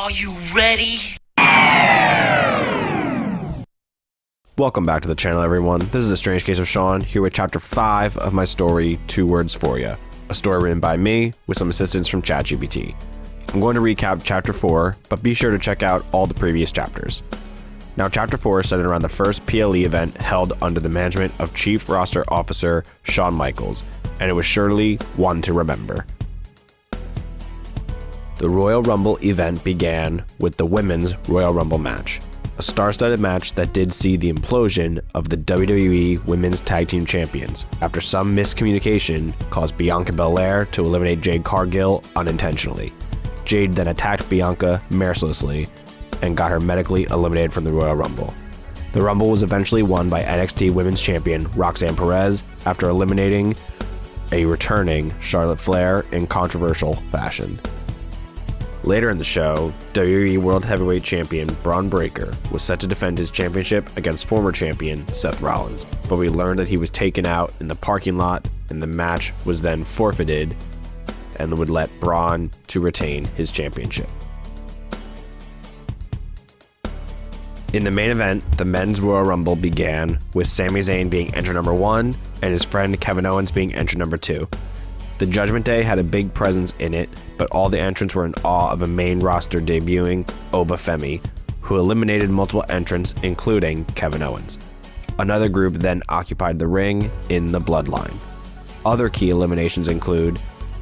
Are you ready? Welcome back to the channel, everyone. This is A Strange Case of Sean, here with chapter 5 of my story, 2 Words For Ya. A story written by me, with some assistance from ChatGPT. I'm going to recap chapter 4, but be sure to check out all the previous chapters. Now, chapter 4 is centered around the first PLE event held under the management of Chief Roster Officer Shawn Michaels, and it was surely one to remember. The Royal Rumble event began with the Women's Royal Rumble match, a star-studded match that did see the implosion of the WWE Women's Tag Team Champions after some miscommunication caused Bianca Belair to eliminate Jade Cargill unintentionally. Jade then attacked Bianca mercilessly and got her medically eliminated from the Royal Rumble. The Rumble was eventually won by NXT Women's Champion Roxanne Perez after eliminating a returning Charlotte Flair in controversial fashion. Later in the show, WWE World Heavyweight Champion Braun Breaker was set to defend his championship against former champion Seth Rollins, but we learned that he was taken out in the parking lot and the match was then forfeited and would let Braun to retain his championship. In the main event, the Men's Royal Rumble began with Sami Zayn being entrant number 1 and his friend Kevin Owens being entrant number 2. The Judgment Day had a big presence in it, but all the entrants were in awe of a main roster debuting Oba Femi, who eliminated multiple entrants including Kevin Owens. Another group then occupied the ring in the Bloodline. Other key eliminations include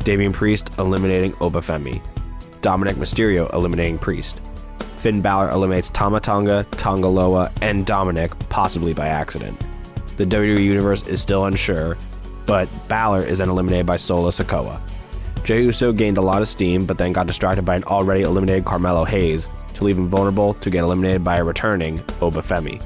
Damian Priest eliminating Oba Femi, Dominic Mysterio eliminating Priest, Finn Balor eliminates Tama Tanga Loa, and Dominic, possibly by accident. The WWE Universe is still unsure, but Balor is then eliminated by Solo Sikoa. Jey Uso gained a lot of steam, but then got distracted by an already eliminated Carmelo Hayes to leave him vulnerable to get eliminated by a returning Oba Femi.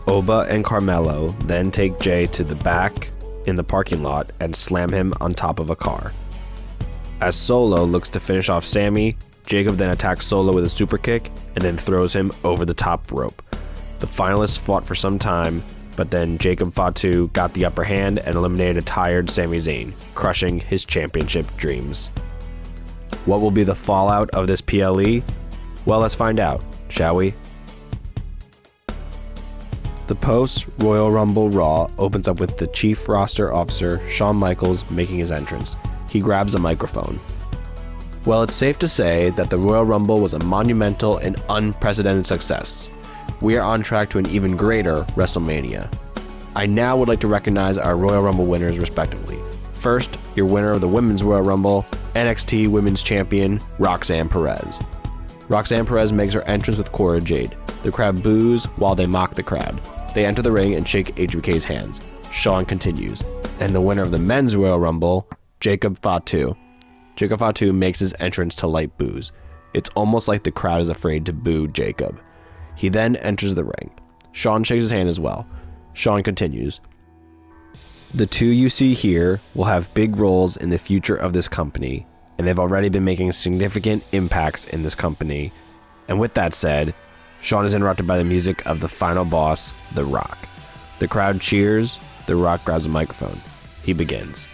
Oba and Carmelo then take Jey to the back in the parking lot and slam him on top of a car. As Solo looks to finish off Sami, Jacob then attacks Solo with a super kick and then throws him over the top rope. The finalists fought for some time, but then Jacob Fatu got the upper hand and eliminated a tired Sami Zayn, crushing his championship dreams. What will be the fallout of this PLE? Well, let's find out, shall we? The post-Royal Rumble Raw opens up with the Chief Roster Officer Shawn Michaels making his entrance. He grabs a microphone. Well, it's safe to say that the Royal Rumble was a monumental and unprecedented success. We are on track to an even greater WrestleMania. I now would like to recognize our Royal Rumble winners respectively. First, your winner of the Women's Royal Rumble, NXT Women's Champion, Roxanne Perez. Roxanne Perez makes her entrance with Cora Jade. The crowd boos while they mock the crowd. They enter the ring and shake HBK's hands. Shawn continues. And the winner of the Men's Royal Rumble, Jacob Fatu. Jacob Fatu makes his entrance to light boos. It's almost like the crowd is afraid to boo Jacob. He then enters the ring. Shawn shakes his hand as well. Shawn continues. The two you see here will have big roles in the future of this company, and they've already been making significant impacts in this company. And with that said, Shawn is interrupted by the music of the final boss, The Rock. The crowd cheers. The Rock grabs a microphone. He begins.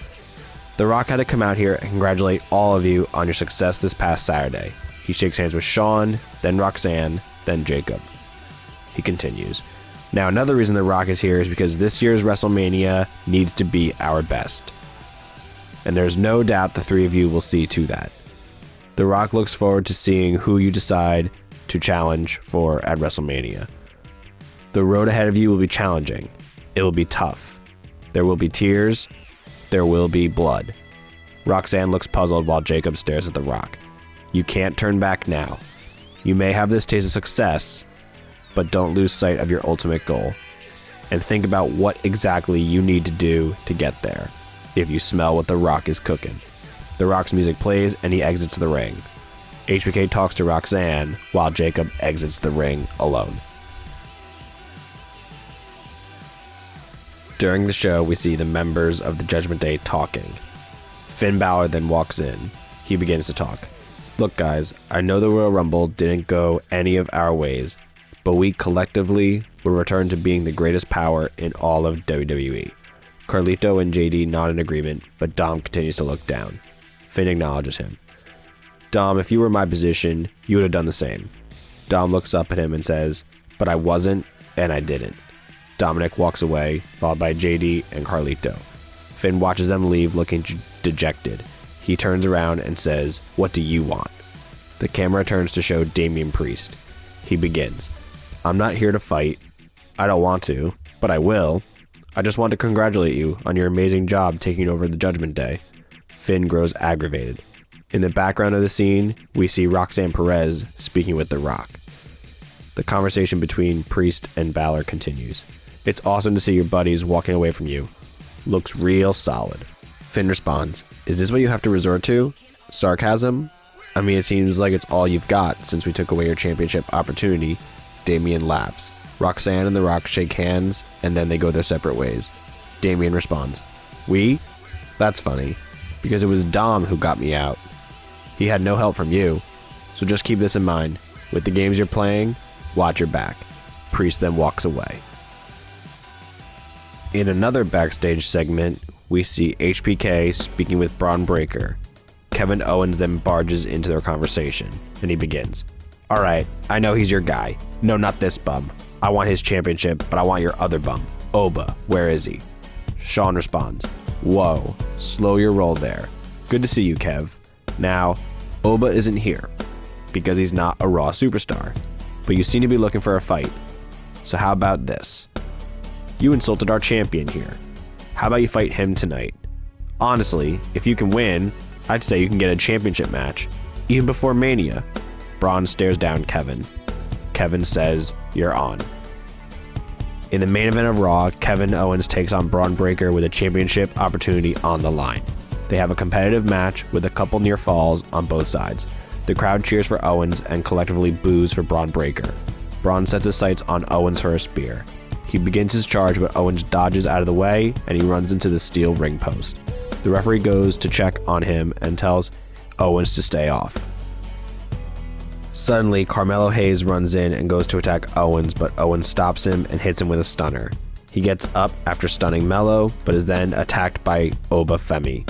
The Rock had to come out here and congratulate all of you on your success this past Saturday. He shakes hands with Shawn, then Roxanne, then Jacob. He continues. Now, another reason The Rock is here is because this year's WrestleMania needs to be our best. And there's no doubt the three of you will see to that. The Rock looks forward to seeing who you decide to challenge for at WrestleMania. The road ahead of you will be challenging. It will be tough. There will be tears. There will be blood. Roxanne looks puzzled while Jacob stares at The Rock. You can't turn back now. You may have this taste of success, but don't lose sight of your ultimate goal. And think about what exactly you need to do to get there, if you smell what The Rock is cooking. The Rock's music plays and he exits the ring. HBK talks to Roxanne while Jacob exits the ring alone. During the show, we see the members of the Judgment Day talking. Finn Balor then walks in. He begins to talk. Look guys, I know the Royal Rumble didn't go any of our ways, but we collectively will return to being the greatest power in all of WWE. Carlito and JD not in agreement, but Dom continues to look down. Finn acknowledges him. Dom, if you were in my position, you would have done the same. Dom looks up at him and says, but I wasn't, and I didn't. Dominic walks away, followed by JD and Carlito. Finn watches them leave looking dejected. He turns around and says, what do you want? The camera turns to show Damian Priest. He begins, I'm not here to fight. I don't want to, but I will. I just want to congratulate you on your amazing job taking over the Judgment Day. Finn grows aggravated. In the background of the scene, we see Roxanne Perez speaking with The Rock. The conversation between Priest and Balor continues. It's awesome to see your buddies walking away from you. Looks real solid. Finn responds, is this what you have to resort to? Sarcasm? I mean, it seems like it's all you've got since we took away your championship opportunity. Damian laughs. Roxanne and The Rock shake hands, and then they go their separate ways. Damian responds, we? That's funny, because it was Dom who got me out. He had no help from you, so just keep this in mind. With the games you're playing, watch your back. Priest then walks away. In another backstage segment, we see HBK speaking with Braun Breaker. Kevin Owens then barges into their conversation, and he begins. Alright, I know he's your guy. No, not this bum. I want his championship, but I want your other bum. Oba, where is he? Sean responds, whoa, slow your roll there. Good to see you, Kev. Now, Oba isn't here, because he's not a Raw superstar, but you seem to be looking for a fight. So how about this? You insulted our champion here. How about you fight him tonight? Honestly, if you can win, I'd say you can get a championship match, even before Mania. Braun stares down Kevin. Kevin says, you're on. In the main event of Raw, Kevin Owens takes on Braun Breaker with a championship opportunity on the line. They have a competitive match with a couple near falls on both sides. The crowd cheers for Owens and collectively boos for Braun Breaker. Braun sets his sights on Owens for a spear. He begins his charge, but Owens dodges out of the way and he runs into the steel ring post. The referee goes to check on him and tells Owens to stay off. Suddenly, Carmelo Hayes runs in and goes to attack Owens, but Owens stops him and hits him with a stunner. He gets up after stunning Melo, but is then attacked by Oba Femi.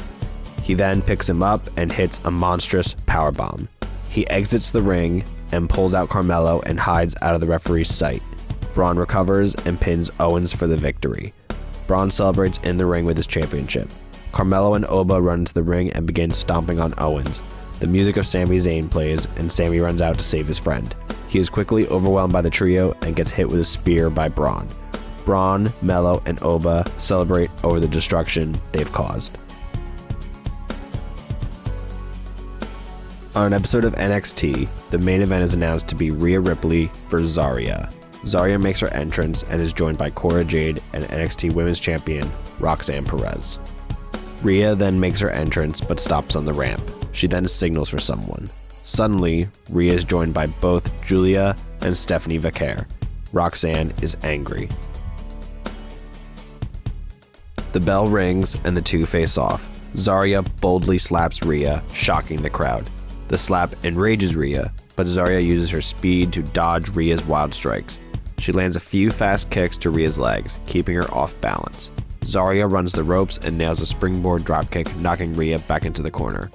He then picks him up and hits a monstrous powerbomb. He exits the ring and pulls out Carmelo and hides out of the referee's sight. Braun recovers and pins Owens for the victory. Braun celebrates in the ring with his championship. Carmelo and Oba run into the ring and begin stomping on Owens. The music of Sami Zayn plays and Sami runs out to save his friend. He is quickly overwhelmed by the trio and gets hit with a spear by Braun. Braun, Melo, and Oba celebrate over the destruction they've caused. On an episode of NXT, the main event is announced to be Rhea Ripley versus Zaria. Zaria makes her entrance and is joined by Cora, Jade, and NXT Women's Champion Roxanne Perez. Rhea then makes her entrance but stops on the ramp. She then signals for someone. Suddenly, Rhea is joined by both Giulia and Stephanie Vacquer. Roxanne is angry. The bell rings and the two face off. Zaria boldly slaps Rhea, shocking the crowd. The slap enrages Rhea, but Zaria uses her speed to dodge Rhea's wild strikes. She lands a few fast kicks to Rhea's legs, keeping her off balance. Zaria runs the ropes and nails a springboard dropkick, knocking Rhea back into the corner.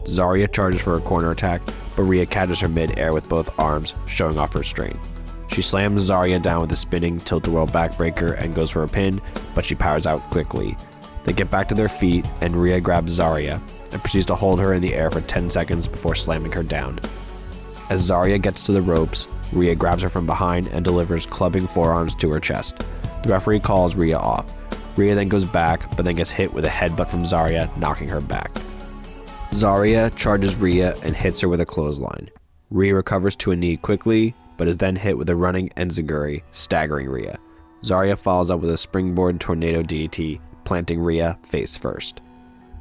Zaria charges for a corner attack, but Rhea catches her mid-air with both arms, showing off her strength. She slams Zaria down with a spinning tilt-a-whirl backbreaker and goes for a pin, but she powers out quickly. They get back to their feet, and Rhea grabs Zaria and proceeds to hold her in the air for 10 seconds before slamming her down. As Zaria gets to the ropes, Rhea grabs her from behind and delivers clubbing forearms to her chest. The referee calls Rhea off. Rhea then goes back, but then gets hit with a headbutt from Zaria, knocking her back. Zaria charges Rhea and hits her with a clothesline. Rhea recovers to a knee quickly, but is then hit with a running enziguri, staggering Rhea. Zaria follows up with a springboard tornado DDT, planting Rhea face first.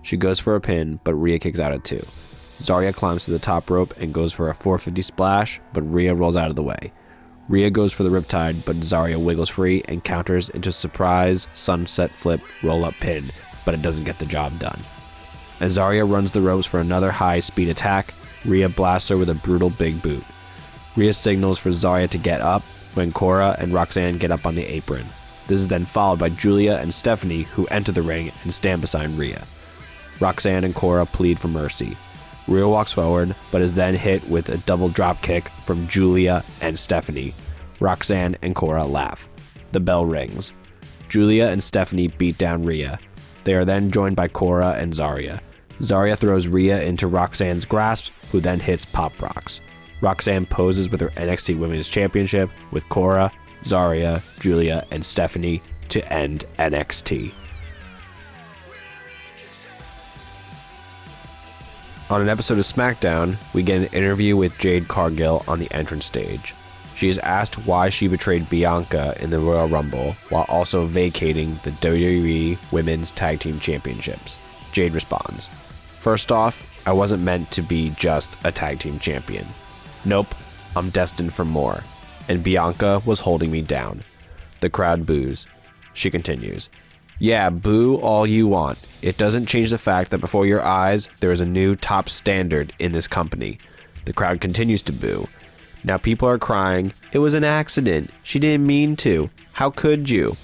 She goes for a pin, but Rhea kicks out at 2. Zaria climbs to the top rope and goes for a 450 splash, but Rhea rolls out of the way. Rhea goes for the riptide, but Zaria wiggles free and counters into a surprise sunset flip roll-up pin, but it doesn't get the job done. As Zaria runs the ropes for another high-speed attack, Rhea blasts her with a brutal big boot. Rhea signals for Zaria to get up when Cora and Roxanne get up on the apron. This is then followed by Giulia and Stephanie, who enter the ring and stand beside Rhea. Roxanne and Cora plead for mercy. Rhea walks forward, but is then hit with a double drop kick from Giulia and Stephanie. Roxanne and Cora laugh. The bell rings. Giulia and Stephanie beat down Rhea. They are then joined by Cora and Zaria. Zaria throws Rhea into Roxanne's grasp, who then hits Pop Rocks. Roxanne poses with her NXT Women's Championship with Cora, Zaria, Giulia, and Stephanie to end NXT. On an episode of SmackDown, we get an interview with Jade Cargill on the entrance stage. She is asked why she betrayed Bianca in the Royal Rumble while also vacating the WWE Women's Tag Team Championships. Jade responds, "First off, I wasn't meant to be just a tag team champion. Nope, I'm destined for more, and Bianca was holding me down." The crowd boos. She continues, "Yeah, boo all you want. It doesn't change the fact that before your eyes, there is a new top standard in this company." The crowd continues to boo. Now people are crying, "It was an accident. She didn't mean to. How could you?"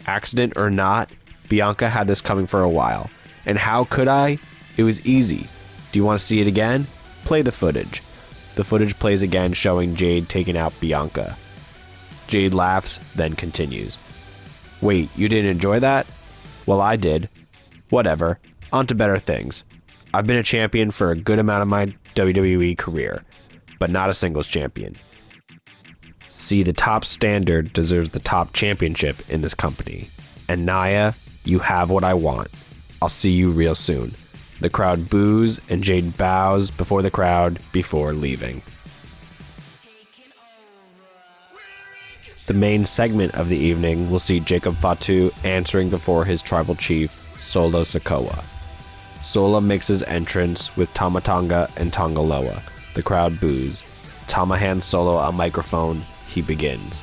Accident or not, Bianca had this coming for a while. And how could I? It was easy. Do you want to see it again? Play the footage. The footage plays again, showing Jade taking out Bianca. Jade laughs, then continues. "Wait, you didn't enjoy that? Well, I did. Whatever. On to better things. I've been a champion for a good amount of my WWE career, but not a singles champion. See, the top standard deserves the top championship in this company. And Nia, you have what I want. I'll see you real soon." The crowd boos and Jade bows before the crowd before leaving. The main segment of the evening will see Jacob Fatu answering before his tribal chief, Solo Sikoa. Solo makes his entrance with Tama Tonga and Tanga Loa. The crowd boos. Tama hands Solo a microphone. He begins.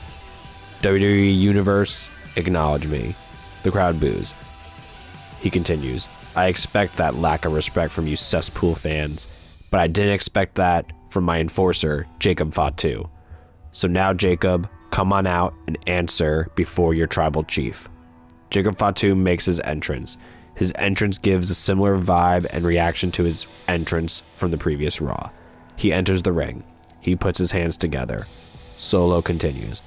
"WWE Universe, acknowledge me." The crowd boos. He continues, "I expect that lack of respect from you cesspool fans, but I didn't expect that from my enforcer, Jacob Fatu. So now, Jacob, come on out and answer before your tribal chief." Jacob Fatu makes his entrance. His entrance gives a similar vibe and reaction to his entrance from the previous Raw. He enters the ring. He puts his hands together. Solo continues.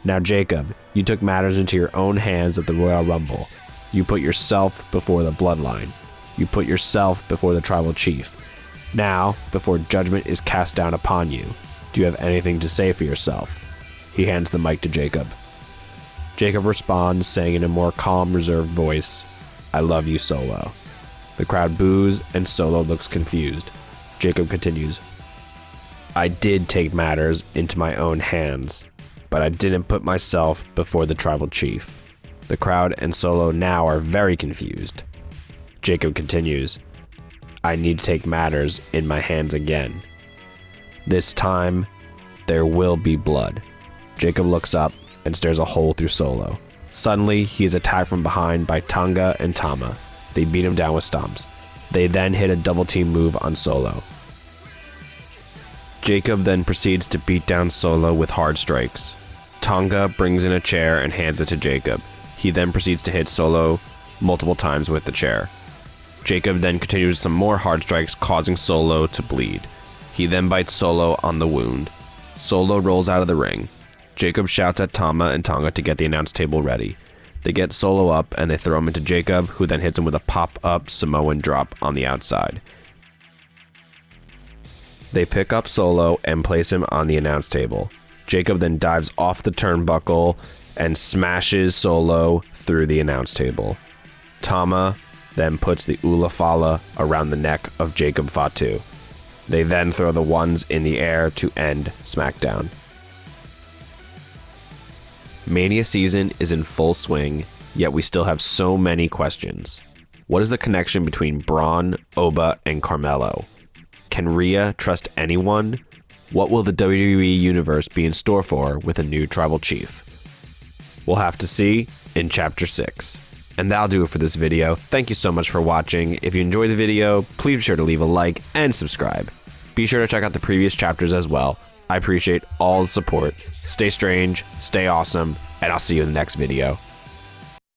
"Now, Jacob, you took matters into your own hands at the Royal Rumble. You put yourself before the bloodline. You put yourself before the tribal chief. Now, before judgment is cast down upon you, do you have anything to say for yourself?" He hands the mic to Jacob. Jacob responds, saying in a more calm, reserved voice, "I love you, Solo." The crowd boos and Solo looks confused. Jacob continues, "I did take matters into my own hands, but I didn't put myself before the tribal chief." The crowd and Solo now are very confused. Jacob continues, "I need to take matters in my hands again. This time, there will be blood." Jacob looks up and stares a hole through Solo. Suddenly, he is attacked from behind by Tonga and Tama. They beat him down with stomps. They then hit a double team move on Solo. Jacob then proceeds to beat down Solo with hard strikes. Tonga brings in a chair and hands it to Jacob. He then proceeds to hit Solo multiple times with the chair. Jacob then continues some more hard strikes, causing Solo to bleed. He then bites Solo on the wound. Solo rolls out of the ring. Jacob shouts at Tama and Tonga to get the announce table ready. They get Solo up and they throw him into Jacob, who then hits him with a pop-up Samoan drop on the outside. They pick up Solo and place him on the announce table. Jacob then dives off the turnbuckle and smashes Solo through the announce table. Tama then puts the Ula Fala around the neck of Jacob Fatu. They then throw the ones in the air to end SmackDown. Mania season is in full swing, yet we still have so many questions. What is the connection between Braun, Oba, and Carmelo? Can Rhea trust anyone? What will the WWE Universe be in store for with a new tribal chief? We'll have to see in Chapter 6. And that'll do it for this video. Thank you so much for watching. If you enjoyed the video, please be sure to leave a like and subscribe. Be sure to check out the previous chapters as well. I appreciate all the support. Stay strange, stay awesome, and I'll see you in the next video.